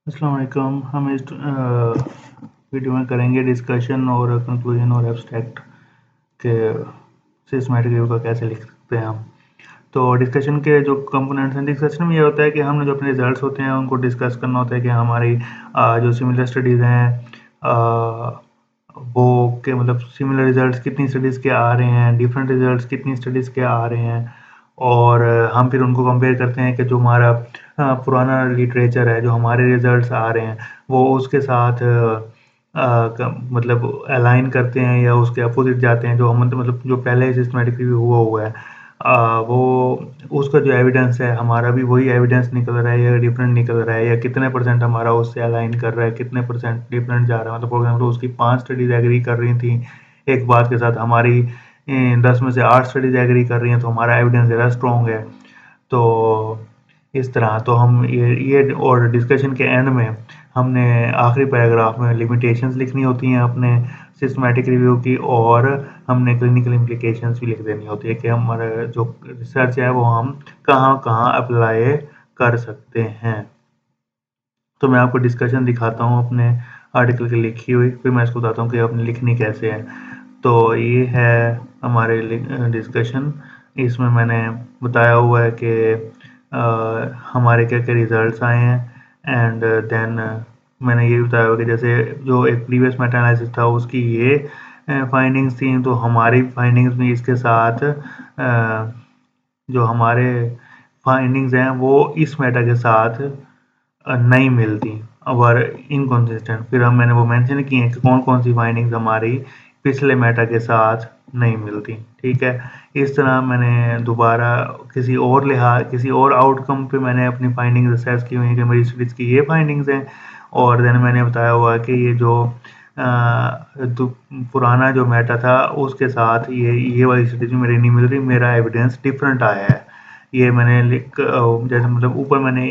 अस्सलाम वालेकुम। हम इस वीडियो में करेंगे डिस्कशन और कंक्लूजन और एब्स्ट्रैक्ट के सिस्टमैटिक रिव्यू का कैसे लिख सकते हैं हम। तो डिस्कशन के जो कंपोनेंट्स हैं, डिस्कशन में ये होता है कि हमने जो अपने रिजल्ट्स होते हैं उनको डिस्कस करना होता है कि हमारी जो सिमिलर स्टडीज़ हैं वो के मतलब सिमिलर रिजल्ट्स कितनी स्टडीज़ के आ रहे हैं, डिफरेंट रिजल्ट्स कितनी स्टडीज़ के आ रहे हैं, और हम फिर उनको कंपेयर करते हैं कि जो हमारा पुराना लिटरेचर है, जो हमारे रिजल्ट्स आ रहे हैं वो उसके साथ मतलब अलाइन करते हैं या उसके अपोजिट जाते हैं। जो हम मतलब जो पहले सिस्टमेटिक रिव्यू हुआ है वो उसका जो एविडेंस है हमारा भी वही एविडेंस निकल रहा है या डिफरेंट निकल रहा है, या कितने परसेंट हमारा उससे अलाइन कर रहा है, कितने परसेंट डिफरेंट जा रहा है। मतलब फॉर एग्जाम्पल उसकी 5 स्टडीज एग्री कर रही थी एक बात के साथ, हमारी 10 में से 8 स्टडीज एग्री कर रही हैं, तो हमारा एविडेंस ज़्यादा स्ट्रॉन्ग है। तो इस तरह तो हम ये और डिस्कशन के एंड में हमने आखिरी पैराग्राफ में लिमिटेशंस लिखनी होती हैं अपने सिस्टमैटिक रिव्यू की, और हमने क्लिनिकल इम्प्लीकेशंस भी लिख देनी होती है कि हमारा जो रिसर्च है वो हम कहाँ-कहाँ अप्लाई कर सकते हैं। तो मैं आपको डिस्कशन दिखाता हूँ अपने आर्टिकल की लिखी हुई, फिर मैं इसको बताता हूँ कि अपनी लिखनी कैसे है। तो ये है हमारे डिस्कशन। इसमें मैंने बताया हुआ है कि हमारे क्या-क्या रिजल्ट्स आए हैं, एंड देन मैंने ये बताया हुआ कि जैसे जो एक प्रीवियस मेटा एनालिसिस था उसकी ये फाइंडिंग्स थी, तो हमारी फाइंडिंग्स भी इसके साथ जो हमारे फाइंडिंग्स हैं वो इस मेटा के साथ नहीं मिलती और इनकंसिस्टेंट। फिर मैंने वो मेंशन किए हैं कि कौन-कौन सी फाइंडिंग्स हमारी पिछले मेटा के साथ नहीं मिलती। ठीक है, इस तरह मैंने दोबारा किसी और आउटकम पे मैंने अपनी फाइंडिंग्स असेस की हुई हैं कि मेरी स्टडीज़ की ये फाइंडिंग्स हैं, और देन मैंने बताया हुआ कि ये जो पुराना जो मेटा था उसके साथ ये वाली स्टडीज मेरी नहीं मिल रही, मेरा एविडेंस डिफरेंट आया है। ये मैंने जैसे मतलब ऊपर मैंने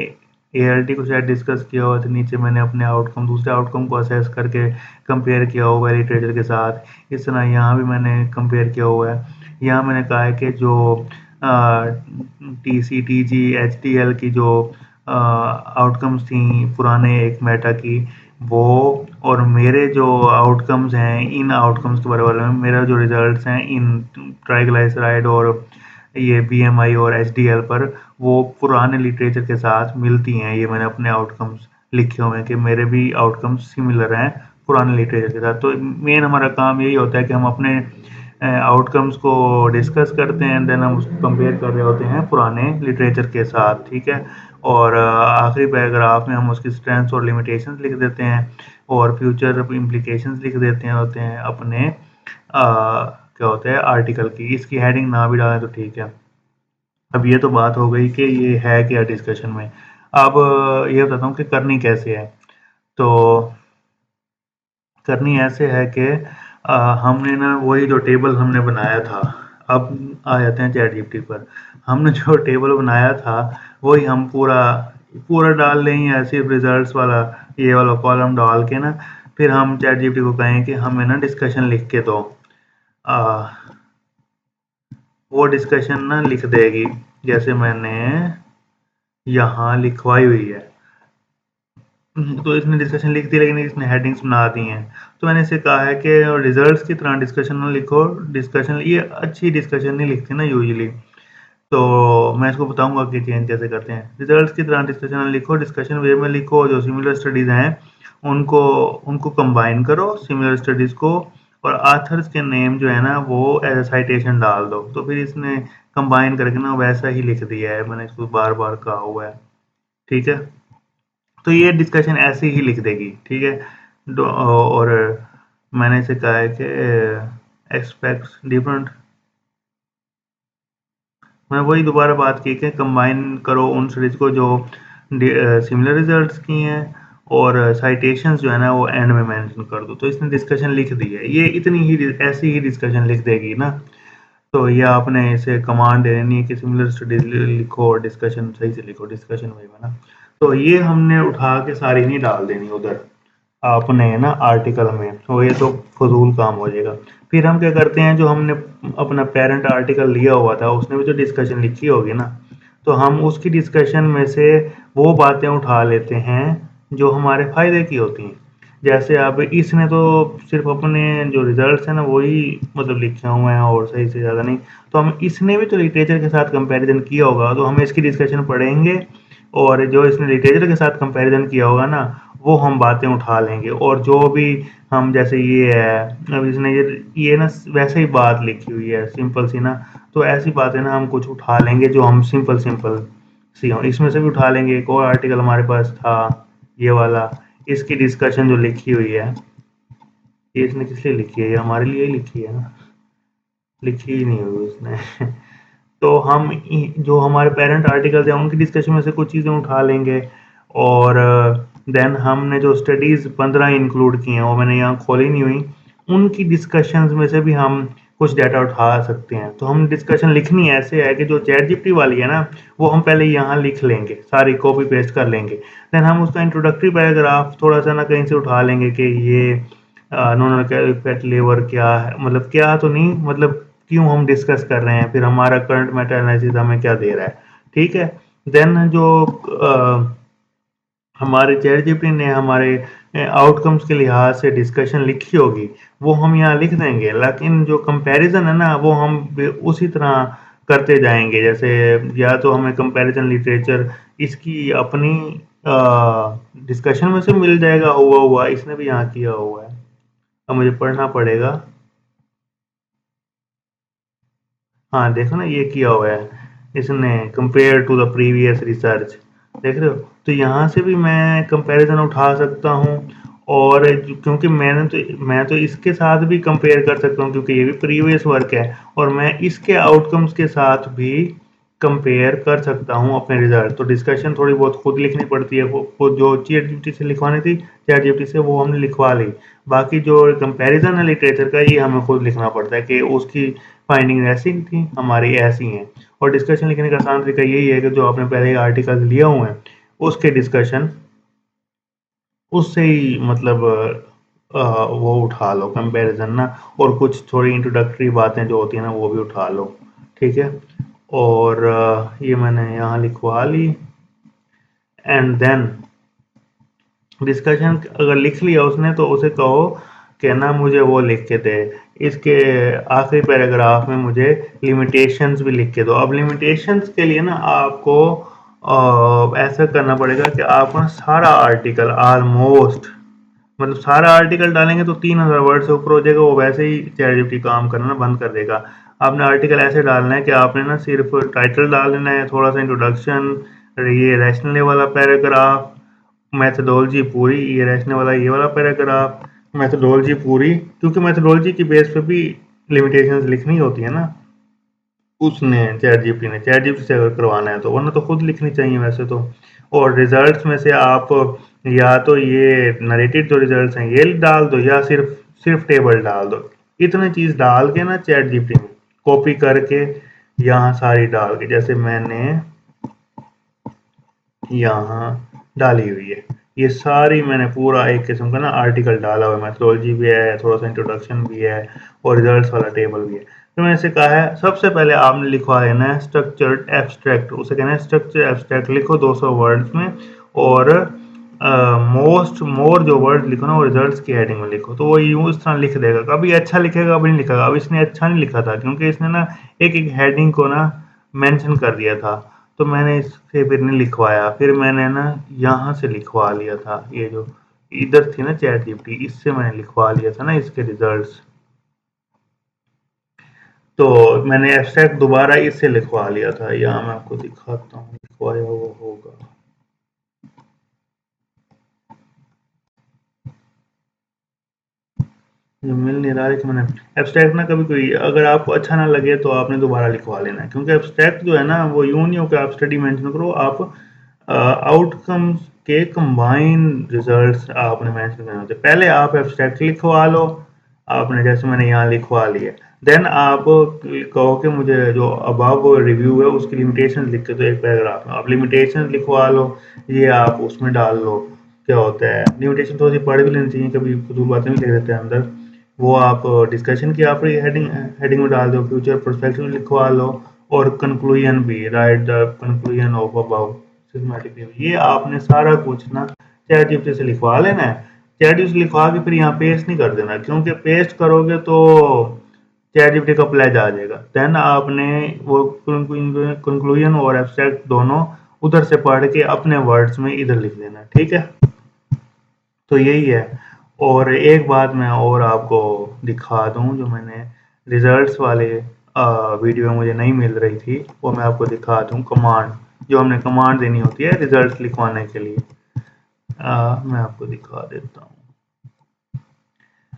एआरटी को शायद डिस्कस किया हुआ था, नीचे मैंने अपने दूसरे आउटकम को असेस करके कंपेयर किया हुआ है लिटरेचर के साथ। इस तरह यहाँ भी मैंने कंपेयर किया हुआ है। यहाँ मैंने कहा है कि जो टीसी टीजी एचटीएल की जो आउटकम्स थी पुराने एक मेटा की, वो और मेरे जो आउटकम्स हैं इन आउटकम्स के बराबर में मेरा जो रिजल्ट्स हैं इन ट्राइग्लाइसराइड और ये बीएमआई और एचडीएल पर, वो पुराने लिटरेचर के साथ मिलती हैं। ये मैंने अपने आउटकम्स लिखे हुए हैं कि मेरे भी आउटकम्स सिमिलर हैं पुराने लिटरेचर के साथ। तो मेन हमारा काम यही होता है कि हम अपने आउटकम्स को डिस्कस करते हैं, देन हम उसको कंपेयर कर रहे होते हैं पुराने लिटरेचर के साथ। ठीक है, और आखिरी पैराग्राफ में हम उसकी स्ट्रेंथ्स और लिमिटेशंस लिख देते हैं और फ्यूचर इम्प्लीकेशंस लिख देते हैं होते हैं अपने क्या होता है आर्टिकल की। इसकी हेडिंग ना भी डालें तो ठीक है। अब ये तो बात हो गई कि ये है क्या डिस्कशन में। अब ये बताता हूँ कि करनी कैसे है। तो करनी ऐसे है कि हमने ना वही जो टेबल हमने बनाया था, अब आ जाते हैं चैटजीपीटी पर। हमने जो टेबल बनाया था वही हम पूरा पूरा डाल लें, या सिर्फ रिजल्ट्स वाला ये वाला कॉलम डाल के ना फिर हम चैटजीपीटी को कहें कि हमें ना डिस्कशन लिख के दो। आ, वो डिस्कशन ना लिख देगी, जैसे मैंने यहाँ लिखवाई हुई है। तो इसने डिस्कशन लिख दी, लेकिन इसने हेडिंग्स बना दी हैं। तो मैंने इसे कहा है कि रिजल्ट्स की तरह डिस्कशन ना लिखो। डिस्कशन ये अच्छी डिस्कशन नहीं लिखती ना यूजुअली, तो मैं इसको बताऊंगा कि चेंज कैसे करते हैं। रिजल्ट्स की तरह डिस्कशन ना लिखो, डिस्कशन वे में लिखो। जो सिमिलर स्टडीज़ हैं उनको उनको कंबाइन करो सिमिलर स्टडीज़ को, और आथर्स के नेम जो है ना वो एज ए साइटेशन डाल दो। तो फिर इसने कंबाइन करके ना वैसा ही लिख दिया है, मैंने इसको बार बार कहा हुआ है। ठीक है, तो ये डिस्कशन ऐसे ही लिख देगी। ठीक है, और मैंने इसे कहा है कि एक्सपेक्ट डिफरेंट। मैं वही दोबारा बात की कि कंबाइन करो उन सीरीज को जो सिमिलर रिजल्ट्स की हैं, और साइटेशंस जो है ना वो एंड में मेंशन कर दो। तो इसने डिस्कशन लिख दी है, ये इतनी ही ऐसी ही डिस्कशन लिख देगी ना। तो ये आपने इसे कमांड देनी है कि सिमिलर स्टडीज लिखो और डिस्कशन सही से लिखो डिस्कशन वे में ना। तो ये हमने उठा के सारी नहीं डाल देनी उधर अपने ना आर्टिकल में, तो ये तो फजूल काम हो जाएगा। फिर हम क्या करते हैं, जो हमने अपना पेरेंट आर्टिकल लिया हुआ था उसने भी तो डिस्कशन लिखी होगी ना, तो हम उसकी डिस्कशन में से वो बातें उठा लेते हैं जो हमारे फ़ायदे की होती हैं। जैसे अब इसने तो सिर्फ़ अपने जो रिज़ल्ट्स हैं ना वही मतलब लिखे हुए हैं और सही से ज़्यादा नहीं। तो हम इसने भी तो लिटरेचर के साथ कंपैरिज़न किया होगा, तो हम इसकी डिस्कशन पढ़ेंगे और जो इसने लिटरेचर के साथ कंपैरिज़न किया होगा ना, वो हम बातें उठा लेंगे और जो भी हम जैसे ये है, अब इसने ये ना वैसे ही बात लिखी हुई है सिंपल सी ना, तो ऐसी बातें ना हम कुछ उठा लेंगे जो हम सिंपल सी हों। इसमें से भी उठा लेंगे। एक और आर्टिकल हमारे पास था ये वाला, इसकी डिस्कशन जो लिखी हुई है, ये इसने किस लिए लिखी है? ये हमारे लिए ही लिखी है ना, लिखी ही नहीं हुई उसने। तो हम जो हमारे पेरेंट आर्टिकल्स हैं उनकी डिस्कशन में से कुछ चीज़ें उठा लेंगे और देन हमने जो स्टडीज़ 15 इंक्लूड की हैं वो मैंने यहाँ खोली नहीं हुई, उनकी डिस्कशंस में से भी हम कुछ डाटा उठा सकते हैं। तो हम डिस्कशन लिखनी ऐसे है कि जो चैट जीपीटी वाली है ना, वो हम पहले यहाँ लिख लेंगे, सारी कॉपी पेस्ट कर लेंगे। देन हम उसका इंट्रोडक्टरी पैराग्राफ थोड़ा सा ना कहीं से उठा लेंगे कि ये नॉन फैट लीवर क्या है, मतलब क्या तो नहीं, मतलब क्यों हम डिस्कस कर रहे हैं, फिर हमारा करंट मेटा एनालिसिस हमें क्या दे रहा है। ठीक है। देन जो हमारे चैट जीपीटी ने हमारे आउटकम्स के लिहाज से डिस्कशन लिखी होगी वो हम यहाँ लिख देंगे, लेकिन जो कंपैरिजन है ना वो हम उसी तरह करते जाएंगे। जैसे या तो हमें कंपैरिजन लिटरेचर इसकी अपनी डिस्कशन में से मिल जाएगा, हुआ हुआ इसने भी यहाँ किया हुआ है, अब मुझे पढ़ना पड़ेगा। हाँ देखो ना ये किया हुआ है इसने, compare to the previous research, देख रहे हो? तो यहाँ से भी मैं कंपैरिजन उठा सकता हूँ और क्योंकि मैं तो इसके साथ भी कंपेयर कर सकता हूँ क्योंकि ये भी प्रीवियस वर्क है और मैं इसके आउटकम्स के साथ भी कंपेयर कर सकता हूँ अपने रिजल्ट। तो डिस्कशन थोड़ी बहुत खुद लिखनी पड़ती है, वो जो चैट जीपीटी से लिखवानी थी चैट जीपीटी से वो हमने लिखवा ली। बाकी जो कंपैरिजन है लिटरेचर का ये हमें खुद लिखना पड़ता है कि उसकी फाइंडिंग ऐसी थी हमारी ऐसी हैं। और डिस्कशन लिखने का आसान तरीका यही है कि जो आपने पहले आर्टिकल लिए हुए हैं उसके डिस्कशन उससे ही मतलब वो उठा लो कंपैरिजन ना, और कुछ थोड़ी इंट्रोडक्टरी बातें जो होती हैं ना वो भी उठा लो। ठीक है। और ये मैंने यहाँ लिखवा ली एंड देन डिस्कशन अगर लिख लिया उसने तो उसे कहो कि ना मुझे वो लिख के दे, इसके आखिरी पैराग्राफ में मुझे लिमिटेशंस भी लिख के दो। अब लिमिटेशंस के लिए ना आपको ऐसा करना पड़ेगा कि आपको ना सारा आर्टिकल ऑलमोस्ट मतलब सारा आर्टिकल डालेंगे तो 3000 वर्ड से ऊपर हो जाएगा, वो वैसे ही चैट जीपीटी काम करना बंद कर देगा। आपने आर्टिकल ऐसे डालना है कि आपने ना सिर्फ टाइटल डाल देना है, थोड़ा सा इंट्रोडक्शन, ये रैशनल वाला पैराग्राफ, मैथडोलॉजी पूरी, ये रचने वाला ये वाला पैराग्राफ, मैथडोलॉजी पूरी, क्योंकि मैथडोलॉजी की बेस पे भी लिमिटेशंस लिखनी होती है ना उसने चैट जीपीटी से अगर करवाना है तो, वरना तो खुद लिखनी चाहिए वैसे तो। और रिजल्ट्स में से आप या तो ये नरेटेड जो रिजल्ट्स हैं ये डाल दो या सिर्फ सिर्फ टेबल डाल दो। इतनी चीज़ डाल के ना चैट जीपीटी में कॉपी करके यहाँ सारी डाल के, जैसे मैंने यहाँ डाली हुई है, ये सारी मैंने पूरा एक किस्म का ना आर्टिकल डाला हुआ है, मैथोलॉजी भी है, थोड़ा सा इंट्रोडक्शन भी है और रिजल्ट्स वाला टेबल भी है। तो मैंने इसे कहा है सबसे पहले आपने लिखवा लेना है स्ट्रक्चर्ड एब्स्ट्रैक्ट, उसे कहना है स्ट्रक्चर एब्स्ट्रैक्ट, लिखो 200 वर्ड्स में और मोस्ट मोर जो वर्ड लिखो ना वो रिजल्ट्स की हेडिंग में लिखो। तो वो यूं इस तरह लिख देगा, कभी अच्छा लिखेगा कभी नहीं लिखेगा। अब इसने अच्छा नहीं लिखा था क्योंकि इसने ना एक एक हेडिंग को ना मेंशन कर दिया था, तो मैंने इससे फिर नहीं लिखवाया, फिर मैंने ना यहाँ से लिखवा लिया था, ये जो इधर थी ना चैट जीपीटी इससे मैंने लिखवा लिया था ना इसके रिजल्ट्स। तो मैंने एब्स्ट्रैक्ट दोबारा इससे लिखवा लिया था, यहाँ मैं आपको दिखाता हूँ लिखवाया हुआ होगा। जो मिल नहीं रहा है कि मैंने एब्स्ट्रैक्ट ना, कभी कोई अगर आपको अच्छा ना लगे तो आपने दोबारा लिखवा लेना है, क्योंकि एब्स्ट्रैक्ट जो है ना वो यूं नहीं हो कि आप स्टडी मेंशन करो, आप आउटकम्स के कंबाइन रिजल्ट्स आपने मेंशन करने होते हैं। पहले आप एब्स्ट्रैक्ट लिखवा लो, आपने जैसे मैंने यहाँ लिखवा लिया, देन आप कहो कि मुझे जो अबव रिव्यू है उसकी लिमिटेशन लिख के दो एक पैराग्राफ में, आप लिमिटेशन लिखवा लो, ये आप उसमें डाल लो। क्या होता है लिमिटेशन थोड़ी सी पढ़ भी लेनी चाहिए, कभी फजूल बातें भी लिख देते हैं अंदर, वो आप डिस्कशन की आप हेडिंग हेडिंग में डाल दो, फ्यूचर पर्सपेक्टिव लिखवा लो और कंक्लूजन भी, right the conclusion of about systematic review, ये आपने सारा कुछ ना चैट जीपीटी से लिखवा लेना है। चैट जीपीटी से लिखवा के फिर यहाँ पेस्ट नहीं कर देना, क्योंकि पेस्ट करोगे तो चैट जीपीटी का प्लेज आ जाएगा। देन आपने वो कंक्लूजन और एब्स्ट्रैक्ट दोनों उधर से पढ़ के अपने वर्ड्स में इधर लिख देना, ठीक है। तो यही है। और एक बात मैं और आपको दिखा दूं, जो मैंने रिजल्ट्स वाले वीडियो में मुझे नहीं मिल रही थी, वो मैं आपको दिखा दूं। कमांड, जो हमने कमांड देनी होती है रिजल्ट लिखवाने के लिए, मैं आपको दिखा देता हूँ।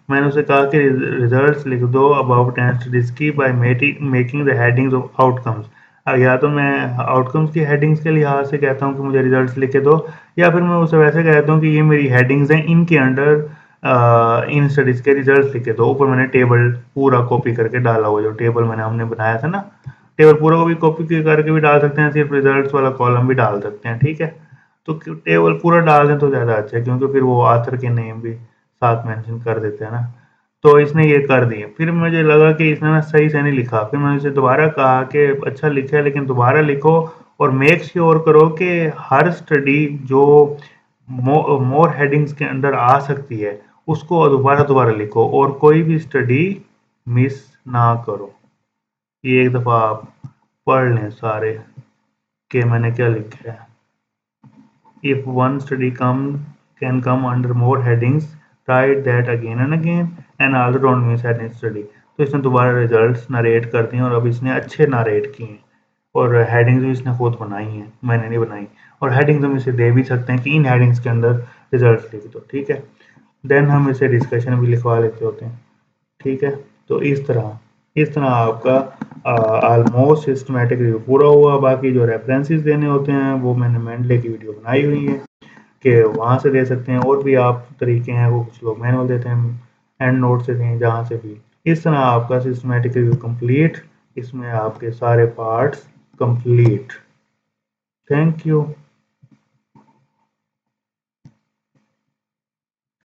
मैंने उसे कहा कि रिजल्ट्स लिख दो अबाउट एंड स्टडीज की by making the headings of outcomes. या तो मैं आउटकम्स की हेडिंग्स के लिहाज से कहता हूँ कि मुझे रिजल्ट्स लिखे दो, या फिर मैं उसे वैसे कहता हूँ कि ये मेरी हेडिंग्स हैं, इनके अंडर इन स्टडीज के रिजल्ट्स लिखे दो। ऊपर मैंने टेबल पूरा कॉपी करके डाला हुआ, जो टेबल हमने बनाया था ना, टेबल पूरा को भी कॉपी करके भी डाल सकते हैं, सिर्फ रिजल्ट्स वाला कॉलम भी डाल सकते हैं, ठीक है। तो टेबल पूरा डाल दें तो ज़्यादा अच्छा है, क्योंकि फिर वो आथर के नेम भी साथ मेंशन कर देते हैं ना। तो इसने ये कर दिए। फिर मुझे लगा कि इसने ना सही से नहीं लिखा, फिर मैंने इसे दोबारा कहा कि अच्छा लिखा है लेकिन दोबारा लिखो, और मेक श्योर करो कि हर स्टडी जो मोर हेडिंग्स के अंडर आ सकती है उसको दोबारा दोबारा लिखो, और कोई भी स्टडी मिस ना करो। ये एक दफ़ा आप पढ़ लें सारे कि मैंने क्या लिखा है। If one study can come under more headings, write that again and again and also don't miss any study। तो इसने दोबारा रिजल्ट्स नरेट कर दिए, और अब इसने अच्छे नरेट किए हैं, और हेडिंग्स भी इसने खुद बनाई हैं, मैंने नहीं बनाई। और हेडिंग्स हम इसे दे भी सकते हैं कि इन हेडिंग्स के अंदर रिजल्ट्स लिख दो, ठीक है। देन हम इसे डिस्कशन भी लिखवा लेते होते हैं, ठीक है। तो इस तरह आपका ऑलमोस्ट सिस्टमेटिक रिव्यू पूरा हुआ। बाकी जो रेफरेंसेस देने होते हैं वो मैंने मेंडले की वीडियो बनाई हुई है कि वहाँ से दे सकते हैं, और भी आप तरीके हैं, वो कुछ लोग मैनुअल देते हैं, एंड नोट से दें, जहाँ से भी। इस तरह आपका सिस्टमेटिक रिव्यू कंप्लीट, इसमें आपके सारे पार्ट्स कंप्लीट। Thank you.